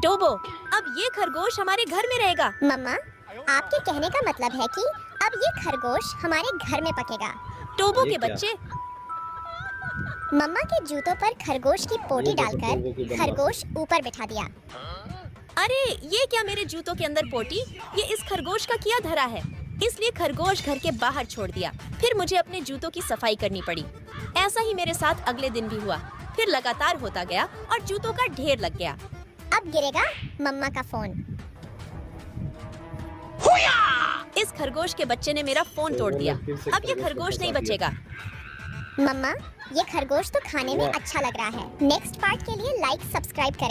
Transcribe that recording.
टोबो, अब ये खरगोश हमारे घर में रहेगा। मम्मा, आपके कहने का मतलब है कि अब ये खरगोश हमारे घर में पकेगा। टोबो ये के क्या? बच्चे, मम्मा के जूतों पर खरगोश की पोटी ये देखो टोबो की डालकर बदमाशी। खरगोश ऊपर बिठा दिया। अरे ये क्या मेरे जूतों के अंदर पोटी? ये इस खरगोश का किया धरा है, इसलिए खरगोश घर के बाहर छोड़ दिया। फिर मुझे अपने जूतों की सफाई करनी पड़ी। ऐसा ही मेरे साथ अगले दिन भी हुआ। फिर लगातार होता गया और जूतों का ढेर लग गया। अब गिरेगा मम्मा का फोन। इस खरगोश के बच्चे ने मेरा फोन तोड़ दिया। अब ये खरगोश नहीं बचेगा। मम्मा, ये खरगोश तो खाने में वाह। अच्छा लग रहा है। नेक्स्ट पार्ट के लिए लाइक सब्सक्राइब करें।